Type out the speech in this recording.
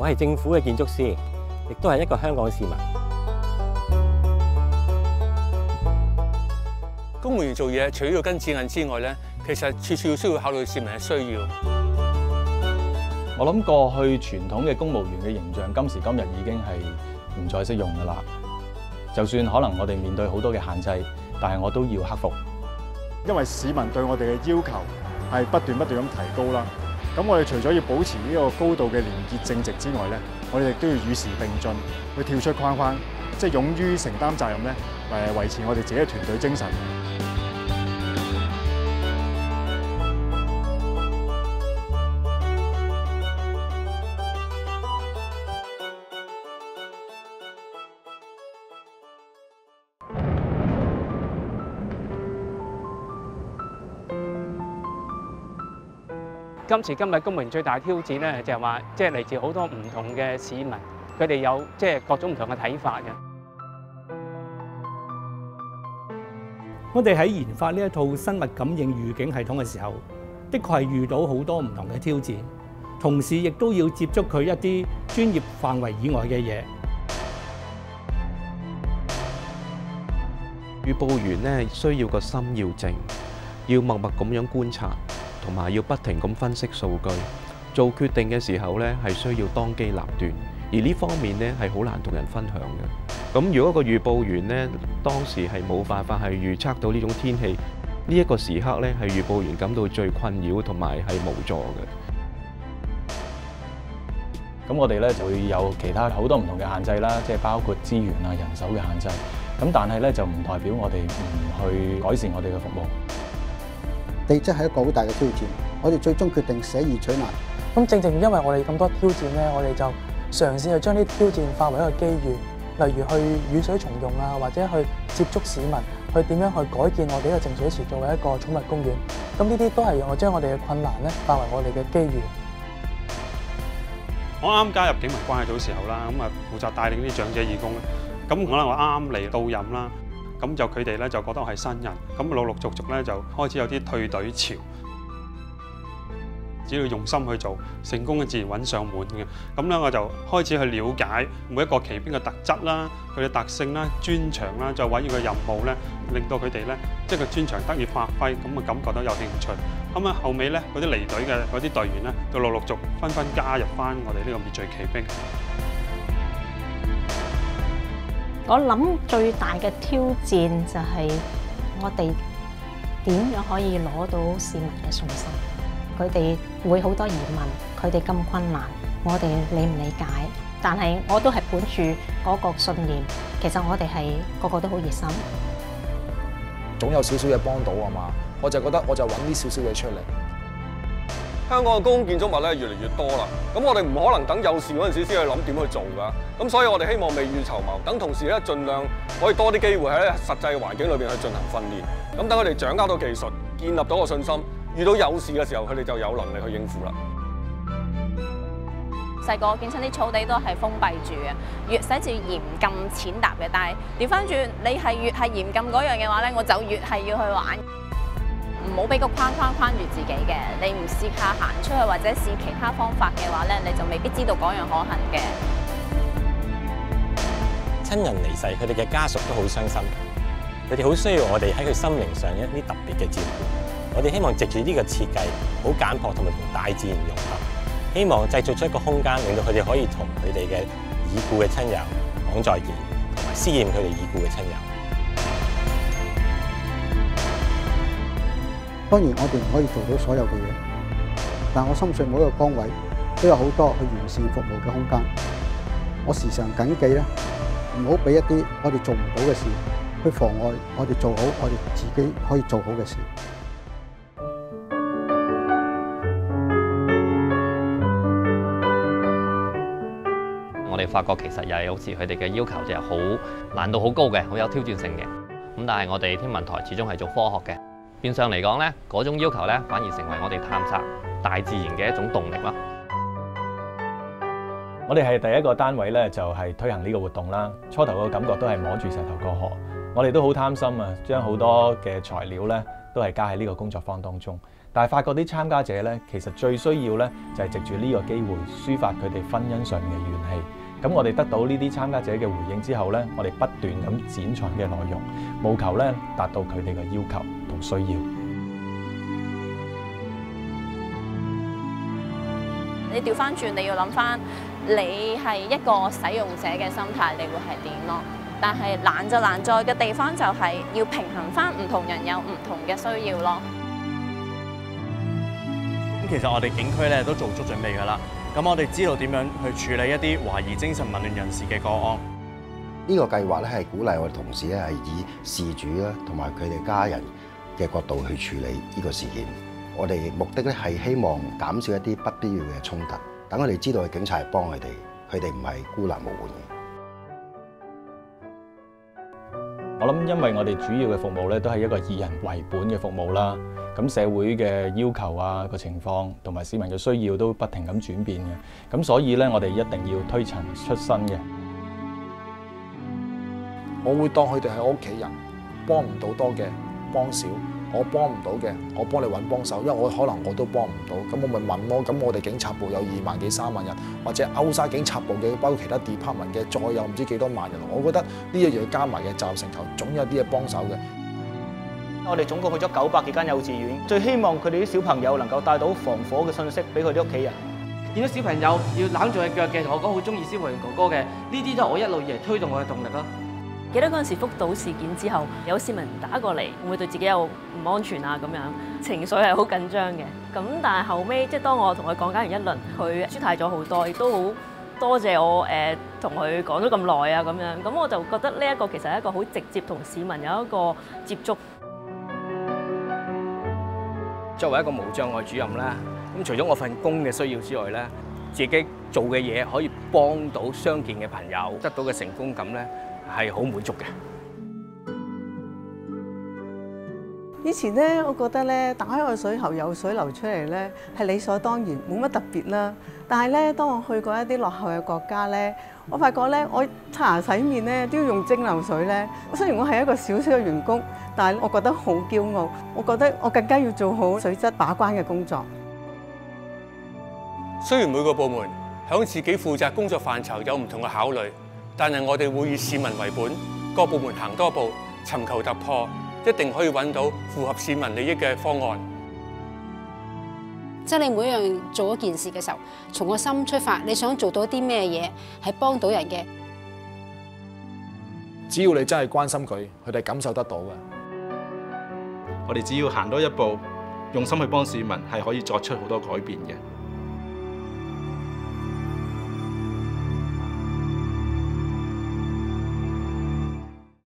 我係政府嘅建築師，亦都係一個香港市民。公務員做嘢，除咗要跟指引之外咧，其實處處需要考慮市民嘅需要。我諗過去傳統嘅公務員嘅形象，今時今日已經係唔再適用㗎啦。就算可能我哋面對好多嘅限制，但係我都要克服。因為市民對我哋嘅要求係不斷咁提高啦。咁我哋除咗要保持呢個高度嘅廉潔正直之外咧，我哋亦都要與時並進，去跳出框框，即係勇於承擔責任咧，維持我哋自己嘅團隊精神。今時今日公務員最大挑戰咧，就係話，即係嚟自好多唔同嘅市民，佢哋有即係各種唔同嘅睇法嘅。我哋喺研發呢一套生物感應預警系統嘅時候，的確係遇到好多唔同嘅挑戰，同時亦都要接觸佢一啲專業範圍以外嘅嘢。預報員咧需要個心要靜，要默默咁樣觀察。同埋要不停咁分析數據，做決定嘅時候咧係需要當機立斷，而呢方面咧係好難同人分享嘅。咁如果個預報員咧當時係冇辦法係預測到呢種天氣，呢一個時刻咧係預報員感到最困擾同埋係無助嘅。咁我哋咧就會有其他好多唔同嘅限制啦，即係包括資源啊、人手嘅限制。咁但係咧就唔代表我哋唔去改善我哋嘅服務。地質係一個好大嘅挑戰，我哋最終決定捨易取難。咁正正因為我哋咁多挑戰咧，我哋就嘗試去將啲挑戰化為一個機遇，例如去雨水重用啊，或者去接觸市民，去點樣去改建我哋呢個淨水池作為一個寵物公園。咁呢啲都係我將我哋嘅困難咧化為我哋嘅機遇。我啱加入警民關係組時候啦，咁啊負責帶領啲長者義工咧，咁可能我啱嚟到任啦。咁就佢哋咧就覺得我係新人，咁陸陸續續咧就開始有啲退隊潮。只要用心去做，成功嘅自然揾上門嘅。咁咧我就開始去了解每一個騎兵嘅特質啦、佢嘅特性啦、專長啦，就揾住個任務咧，令到佢哋咧即係個專長得以發揮，咁啊感覺到有興趣。咁啊後尾咧嗰啲離隊嘅嗰啲隊員咧，就陸陸續紛紛加入翻我哋呢個滅罪騎兵。我諗最大嘅挑戰就係我哋點樣可以攞到市民嘅信心。佢哋會好多疑問，佢哋咁困難，我哋理唔理解？但係我都係本住嗰個信念，其實我哋係個個都好熱心。總有少少嘢幫到啊嘛，我就覺得我就揾啲少少嘢出嚟。香港嘅公共建築物咧越嚟越多啦，咁我哋唔可能等有事嗰陣時先去諗點去做㗎，咁所以我哋希望未雨綢繆，等同事咧盡量可以多啲機會喺實際嘅環境裏邊去進行訓練，咁等佢哋掌握到技術，建立到個信心，遇到有事嘅時候，佢哋就有能力去應付啦。細個見親啲草地都係封閉住嘅，越寫住嚴禁踐踏嘅，但係調翻轉，你係越係嚴禁嗰樣嘅話咧，我就越係要去玩。唔好俾個框住自己嘅，你唔試下行出去或者試其他方法嘅話咧，你就未必知道嗰樣可行嘅。親人離世，佢哋嘅家屬都好傷心，佢哋好需要我哋喺佢心靈上一啲特別嘅照顧。我哋希望藉住呢個設計，好簡樸同埋同大自然融合，希望製造出一個空間，令到佢哋可以同佢哋嘅已故嘅親友講再見，同埋思念佢哋已故嘅親友。當然，我哋唔可以做到所有嘅嘢，但我深信每一個崗位都有好多去完善服務嘅空間。我時常謹記咧，唔好俾一啲我哋做唔到嘅事，去妨礙我哋做好我哋自己可以做好嘅事。我哋發覺其實又係好似佢哋嘅要求就係好難度好高嘅，好有挑戰性嘅。咁但係我哋天文台始終係做科學嘅。變相嚟講咧，嗰種要求咧，反而成為我哋探索大自然嘅一種動力咯。我哋係第一個單位咧，就係推行呢個活動啦。初頭個感覺都係摸住石頭過河，我哋都好貪心啊，將好多嘅材料咧都係加喺呢個工作坊當中。但係發覺啲參加者咧，其實最需要咧就係藉住呢個機會抒發佢哋婚姻上面嘅怨氣。咁我哋得到呢啲參加者嘅回應之後咧，我哋不斷咁剪裁嘅內容，務求咧達到佢哋嘅要求同需要。你調翻轉，你要諗翻，你係一個使用者嘅心態，你會係點咯？但係難就難在嘅地方就係要平衡翻唔同人有唔同嘅需要咯。咁其實我哋警區咧都做足準備㗎啦。咁我哋知道點樣去處理一啲懷疑精神紊亂人士嘅個案。呢個計劃咧係鼓勵我哋同事咧係以事主啦同埋佢哋家人嘅角度去處理呢個事件。我哋目的咧係希望減少一啲不必要嘅衝突，等佢哋知道警察係幫佢哋，佢哋唔係孤立無援嘅。我諗，因為我哋主要嘅服務咧都係一個以人為本嘅服務啦。咁社會嘅要求啊個情況同埋市民嘅需要都不停咁轉變嘅。咁所以咧，我哋一定要推陳出新嘅。我會當佢哋係我屋企人，幫唔到多嘅幫少。我幫唔到嘅，我幫你揾幫手，因為我可能我都幫唔到，咁我咪問咯。咁我哋警察部有2萬幾3萬人，或者歐沙警察部嘅，包括其他 department 嘅，再有唔知幾多萬人。我覺得呢一樣加埋嘅集成頭，總有啲嘢幫手嘅。我哋總共去咗900幾間幼稚園，最希望佢哋啲小朋友能夠帶到防火嘅信息俾佢哋屋企人。見到小朋友要攬住佢腳嘅，同我講好中意消防員哥哥嘅，呢啲都係我一路以嚟推動我嘅動力咯。記得嗰陣時福島事件之後，有市民打過嚟，會唔會對自己有唔安全啊？咁樣情緒係好緊張嘅。咁但係後尾即係當我同佢講解完一輪，佢舒泰咗好多，亦都好多謝我同佢講咗咁耐啊咁樣。咁我就覺得呢一個其實係一個好直接同市民有一個接觸。作為一個無障礙主任啦，咁除咗我份工嘅需要之外咧，自己做嘅嘢可以幫到傷健嘅朋友，得到嘅成功感咧，係好滿足嘅。以前咧，我覺得咧，打開個水喉有水流出嚟咧，係理所當然，冇乜特別啦。但係咧，當我去過一啲落後嘅國家咧，我發覺咧，我刷牙洗面咧都要用蒸餾水咧。雖然我係一個小小嘅員工，但係我覺得好驕傲。我覺得我更加要做好水質把關嘅工作。雖然每個部門響自己負責工作範疇有唔同嘅考慮，但係我哋會以市民為本，各部門行多步，尋求突破，一定可以揾到符合市民利益嘅方案。即係你每樣做一件事嘅時候，從個心出發，你想做到啲咩嘢係幫到人嘅？只要你真係關心佢，佢哋感受得到嘅。我哋只要行多一步，用心去幫市民，係可以作出好多改變嘅。